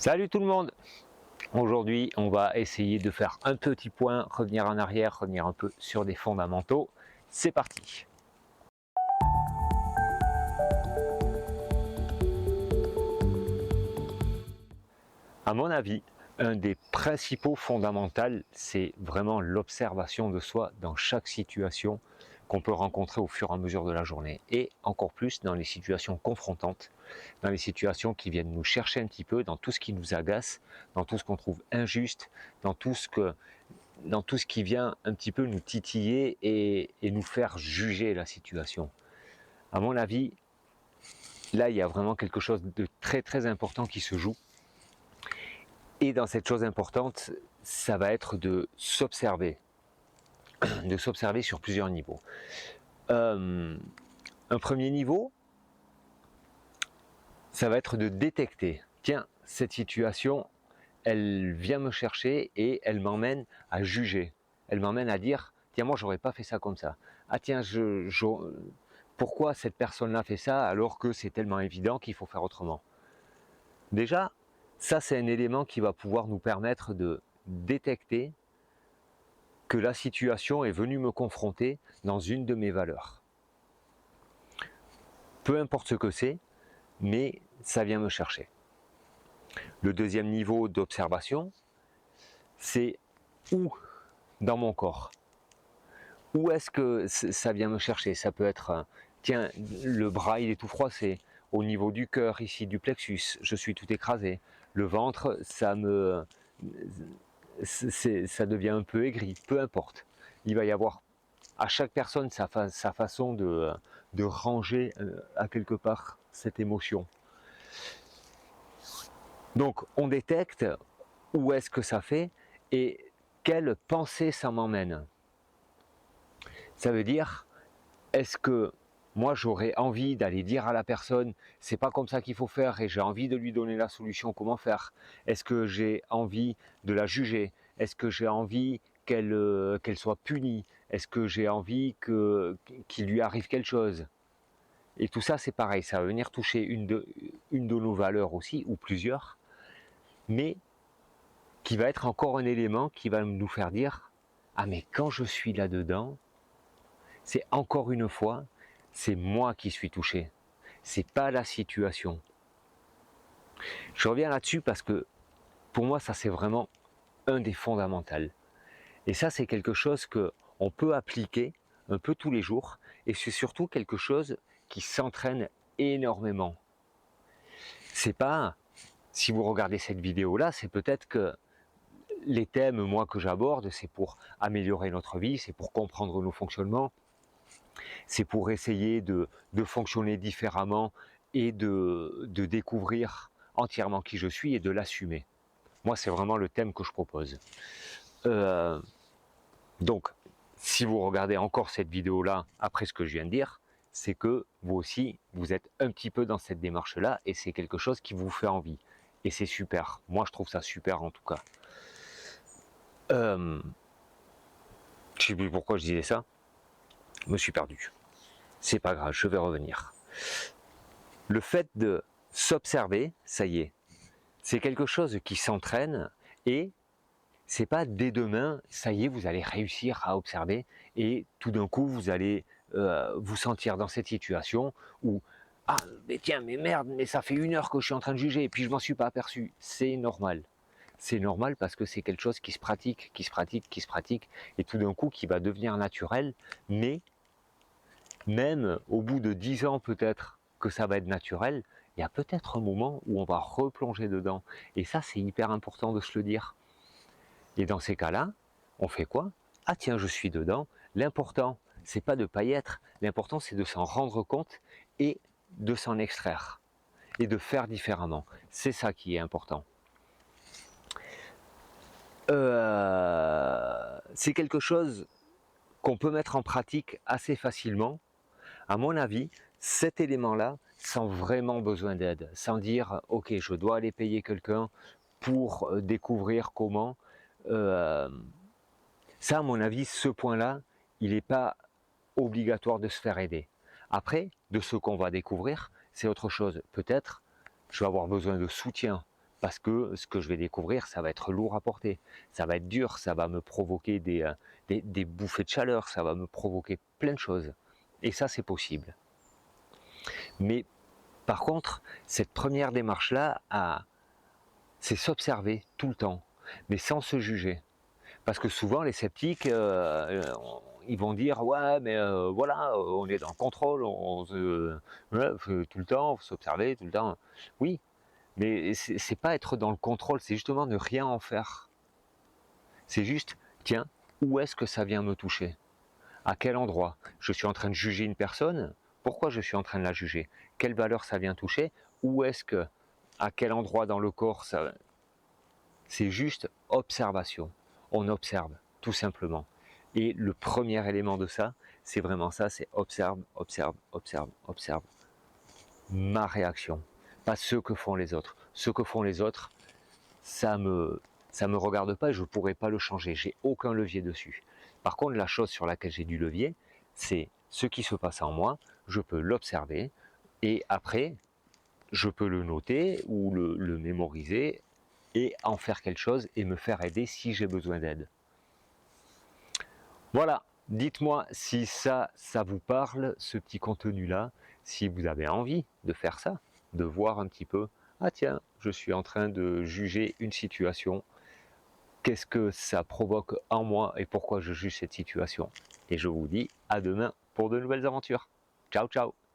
Salut tout le monde! Aujourd'hui, on va essayer de faire un petit point, revenir en arrière, revenir un peu sur des fondamentaux. C'est parti! À mon avis, un des principaux fondamentaux, c'est vraiment l'observation de soi dans chaque situation qu'on peut rencontrer au fur et à mesure de la journée. Et encore plus dans les situations confrontantes, dans les situations qui viennent nous chercher un petit peu, dans tout ce qui nous agace, dans tout ce qu'on trouve injuste, dans tout ce qui vient un petit peu nous titiller et nous faire juger la situation. À mon avis, là, il y a vraiment quelque chose de très très important qui se joue. Et dans cette chose importante, ça va être de s'observer sur plusieurs niveaux. Un premier niveau, ça va être de détecter, tiens, cette situation, elle vient me chercher et elle m'emmène à juger. Elle m'emmène à dire, tiens, moi, j'aurais pas fait ça comme ça. Ah tiens, pourquoi cette personne-là fait ça alors que c'est tellement évident qu'il faut faire autrement? Déjà, ça, c'est un élément qui va pouvoir nous permettre de détecter que la situation est venue me confronter dans une de mes valeurs. Peu importe ce que c'est, mais ça vient me chercher. Le deuxième niveau d'observation, c'est où dans mon corps? Où est-ce que ça vient me chercher? Ça peut être, tiens, le bras il est tout froid, c'est au niveau du cœur, ici du plexus, je suis tout écrasé. Le ventre, ça devient un peu aigri, peu importe. Il va y avoir à chaque personne sa façon de ranger à quelque part cette émotion. Donc on détecte où est-ce que ça fait et quelle pensée ça m'emmène. Ça veut dire, est-ce que moi j'aurais envie d'aller dire à la personne c'est pas comme ça qu'il faut faire et j'ai envie de lui donner la solution comment faire? Est-ce que j'ai envie de la juger? Est-ce que j'ai envie qu'elle soit punie? Est-ce que j'ai envie qu'il lui arrive quelque chose? Et tout ça c'est pareil, ça va venir toucher une de nos valeurs aussi, ou plusieurs, mais qui va être encore un élément qui va nous faire dire ah mais quand je suis là-dedans, c'est encore une fois, c'est moi qui suis touché, c'est pas la situation. Je reviens là-dessus parce que pour moi ça c'est vraiment un des fondamentaux. Et ça c'est quelque chose que on peut appliquer un peu tous les jours et c'est surtout quelque chose qui s'entraîne énormément. C'est pas, si vous regardez cette vidéo là, c'est peut-être que les thèmes moi que j'aborde, c'est pour améliorer notre vie, c'est pour comprendre nos fonctionnements, c'est pour essayer de fonctionner différemment et de découvrir entièrement qui je suis et de l'assumer. Moi, c'est vraiment le thème que je propose. Donc, si vous regardez encore cette vidéo-là, après ce que je viens de dire, c'est que vous aussi, vous êtes un petit peu dans cette démarche-là et c'est quelque chose qui vous fait envie. Et c'est super. Moi, je trouve ça super en tout cas. Je sais plus pourquoi je disais ça. Je me suis perdu. C'est pas grave, je vais revenir. Le fait de s'observer, ça y est, c'est quelque chose qui s'entraîne et c'est pas dès demain, ça y est, vous allez réussir à observer et tout d'un coup vous allez vous sentir dans cette situation où ah mais tiens mais merde mais ça fait 1 heure que je suis en train de juger et puis je m'en suis pas aperçu. C'est normal. C'est normal parce que c'est quelque chose qui se pratique, qui se pratique, qui se pratique et tout d'un coup qui va devenir naturel, mais même au bout de 10 ans peut-être que ça va être naturel, il y a peut-être un moment où on va replonger dedans. Et ça, c'est hyper important de se le dire. Et dans ces cas-là, on fait quoi? Ah tiens, je suis dedans. L'important, c'est pas de pas y être. L'important, c'est de s'en rendre compte et de s'en extraire. Et de faire différemment. C'est ça qui est important. C'est quelque chose qu'on peut mettre en pratique assez facilement. À mon avis, cet élément-là, sans vraiment besoin d'aide, sans dire « ok, je dois aller payer quelqu'un pour découvrir comment ça, à mon avis, ce point-là, il n'est pas obligatoire de se faire aider. Après, de ce qu'on va découvrir, c'est autre chose. Peut-être, je vais avoir besoin de soutien parce que ce que je vais découvrir, ça va être lourd à porter, ça va être dur, ça va me provoquer des bouffées de chaleur, ça va me provoquer plein de choses. Et ça, c'est possible. Mais par contre, cette première démarche-là, c'est s'observer tout le temps, mais sans se juger. Parce que souvent, les sceptiques, ils vont dire ouais, mais voilà, on est dans le contrôle, ouais, tout le temps, faut s'observer tout le temps. Oui, mais c'est pas être dans le contrôle, c'est justement ne rien en faire. C'est juste, tiens, où est-ce que ça vient me toucher? À quel endroit? Je suis en train de juger une personne. Pourquoi je suis en train de la juger? Quelle valeur ça vient toucher? Où est-ce que, à quel endroit dans le corps ça... C'est juste observation. On observe, tout simplement. Et le premier élément de ça, c'est vraiment ça, c'est observe, observe, observe, observe. Ma réaction, pas ce que font les autres. Ce que font les autres, ça me regarde pas et je pourrais pas le changer. J'ai aucun levier dessus. Par contre, la chose sur laquelle j'ai du levier, c'est ce qui se passe en moi. Je peux l'observer et après, je peux le noter ou le mémoriser et en faire quelque chose et me faire aider si j'ai besoin d'aide. Voilà, dites-moi si ça vous parle, ce petit contenu-là, si vous avez envie de faire ça, de voir un petit peu, ah tiens, je suis en train de juger une situation, qu'est-ce que ça provoque en moi et pourquoi je juge cette situation. Et je vous dis à demain pour de nouvelles aventures. Ciao, ciao!